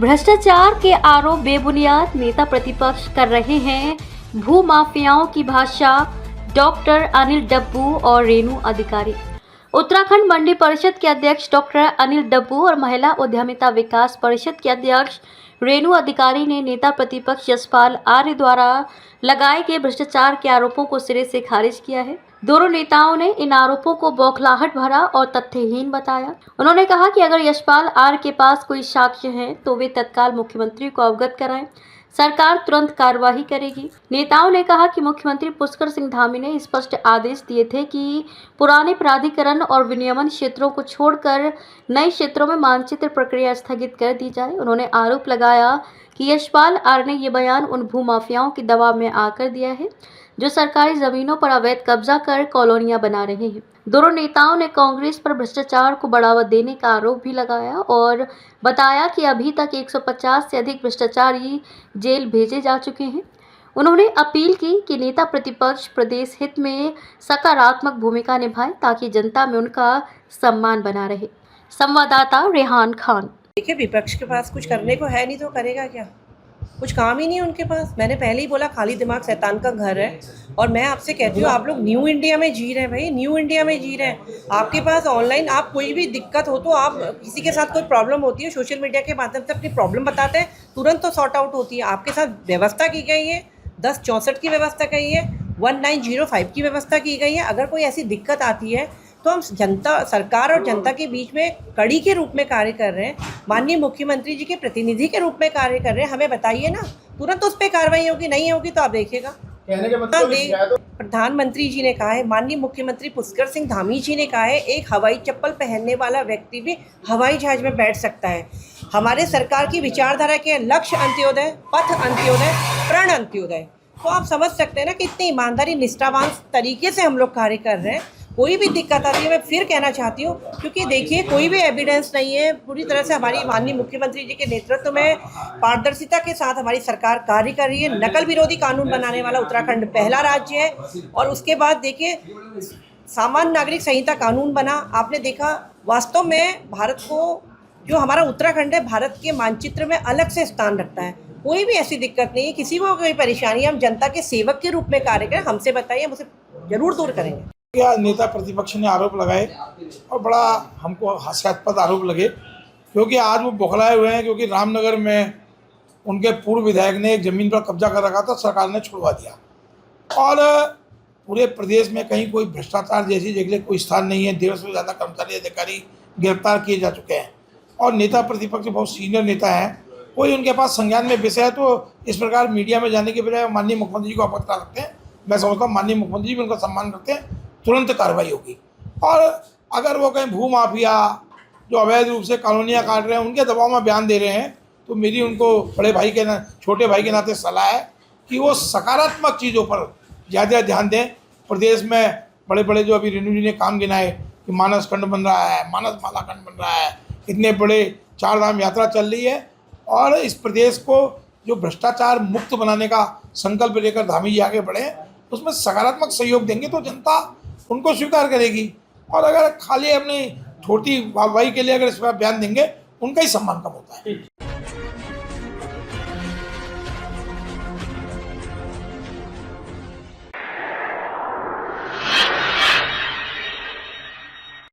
भ्रष्टाचार के आरोप बेबुनियाद, नेता प्रतिपक्ष कर रहे हैं भूमाफियाओं की भाषा। डॉक्टर अनिल डब्बू और रेणु अधिकारी। उत्तराखंड मंडी परिषद के अध्यक्ष डॉक्टर अनिल डब्बू और महिला उद्यमिता विकास परिषद के अध्यक्ष रेणु अधिकारी ने नेता प्रतिपक्ष यशपाल आर्य द्वारा लगाए गए भ्रष्टाचार के आरोपों को सिरे से खारिज किया है। दोनों नेताओं ने इन आरोपों को बौखलाहट भरा और तथ्यहीन बताया। उन्होंने कहा कि अगर यशपाल आर्य के पास कोई साक्ष्य है तो वे तत्काल मुख्यमंत्री को अवगत कराएं, सरकार तुरंत कार्रवाई करेगी। नेताओं ने कहा कि मुख्यमंत्री पुष्कर सिंह धामी ने स्पष्ट आदेश दिए थे कि पुराने प्राधिकरण और विनियमन क्षेत्रों को छोड़कर नए क्षेत्रों में मानचित्र प्रक्रिया स्थगित कर दी जाए। उन्होंने आरोप लगाया कि यशपाल आर्य ने ये बयान उन भूमाफियाओं के दबाव में आकर दिया है जो सरकारी जमीनों पर अवैध कब्जा कर कॉलोनियां बना रहे हैं। दोनों नेताओं ने कांग्रेस पर भ्रष्टाचार को बढ़ावा देने का आरोप भी लगाया और बताया कि अभी तक 150 से अधिक भ्रष्टाचारी जेल भेजे जा चुके हैं। उन्होंने अपील की कि नेता प्रतिपक्ष प्रदेश हित में सकारात्मक भूमिका निभाएं ताकि जनता में उनका सम्मान बना रहे। संवाददाता रेहान खान। देखिए, विपक्ष के पास कुछ करने को है नहीं तो करेगा क्या? कुछ काम ही नहीं है उनके पास। मैंने पहले ही बोला, खाली दिमाग शैतान का घर है। और मैं आपसे कहती हूँ, आप लोग न्यू इंडिया में जी रहे हैं भाई, न्यू इंडिया में जी रहे हैं। आपके पास ऑनलाइन आप कोई भी दिक्कत हो तो आप किसी के साथ कोई प्रॉब्लम होती है, सोशल मीडिया के माध्यम से अपनी प्रॉब्लम बताते हैं, तुरंत तो सॉर्ट आउट होती है। आपके साथ व्यवस्था की गई है, 1064 की व्यवस्था की है, 1905 की व्यवस्था की गई है। अगर कोई ऐसी दिक्कत आती है तो हम जनता, सरकार और जनता के बीच में कड़ी के रूप में कार्य कर रहे हैं, माननीय मुख्यमंत्री जी के प्रतिनिधि के रूप में कार्य कर रहे हैं। हमें बताइए ना, तुरंत उस पर कार्रवाई होगी, नहीं होगी तो आप देखिएगा। प्रधानमंत्री जी ने कहा है, माननीय मुख्यमंत्री पुष्कर सिंह धामी जी ने कहा है, एक हवाई चप्पल पहनने वाला व्यक्ति भी हवाई जहाज में बैठ सकता है। हमारे सरकार की विचारधारा के लक्ष्य अंत्योदय, पथ अंत्योदय, प्रण अंत्योदय। तो आप समझ सकते हैं ना कि इतनी ईमानदारी, निष्ठावान तरीके से हम लोग कार्य कर रहे हैं। कोई भी दिक्कत आती है, मैं फिर कहना चाहती हूँ, क्योंकि देखिए कोई भी एविडेंस नहीं है। पूरी तरह से हमारी माननीय मुख्यमंत्री जी के नेतृत्व में पारदर्शिता के साथ हमारी सरकार कार्य कर रही है। नकल विरोधी कानून बनाने वाला उत्तराखंड पहला राज्य है। और उसके बाद देखिए, सामान्य नागरिक संहिता कानून बना। आपने देखा, वास्तव में भारत को, जो हमारा उत्तराखंड है, भारत के मानचित्र में अलग से स्थान रखता है। कोई भी ऐसी दिक्कत नहीं है, किसी को कोई परेशानी, हम जनता के सेवक के रूप में कार्य करें। हमसे बताइए, हम उसे जरूर दूर करेंगे। क्या नेता प्रतिपक्ष ने आरोप लगाए और बड़ा हमको हास्यास्पद आरोप लगे, क्योंकि आज वो बौखलाए हुए हैं, क्योंकि रामनगर में उनके पूर्व विधायक ने एक ज़मीन पर कब्जा कर रखा था, सरकार ने छुड़वा दिया। और पूरे प्रदेश में कहीं कोई भ्रष्टाचार जैसी जगह कोई स्थान नहीं है। 150 से ज़्यादा कर्मचारी अधिकारी गिरफ्तार किए जा चुके हैं और नेता प्रतिपक्ष बहुत सीनियर नेता हैं। कोई उनके पास संज्ञान में विषय है तो इस प्रकार मीडिया में जाने के बजाय माननीय मुख्यमंत्री जी को अवगत करा सकते हैं। मैं समझता हूँ माननीय मुख्यमंत्री भी उनका सम्मान करते हैं, तुरंत कार्रवाई होगी। और अगर वो कहीं भूमाफिया जो अवैध रूप से कॉलोनियाँ काट रहे हैं, उनके दबाव में बयान दे रहे हैं, तो मेरी उनको बड़े भाई के छोटे भाई के नाते सलाह है कि वो सकारात्मक चीज़ों पर ज़्यादा ध्यान दें। प्रदेश में बड़े बड़े जो अभी रेणु जी ने काम गिनाए कि मानस खंड बन रहा है, मानस माला खंड बन रहा है, इतने बड़े 4 धाम यात्रा चल रही है, और इस प्रदेश को जो भ्रष्टाचार मुक्त बनाने का संकल्प लेकर धामी जी आगे बढ़े, उसमें सकारात्मक सहयोग देंगे तो जनता उनको स्वीकार करेगी। और अगर खाली अपनी छोटी वाहवाही के लिए अगर इस पर बयान देंगे, उनका ही सम्मान कम होता है।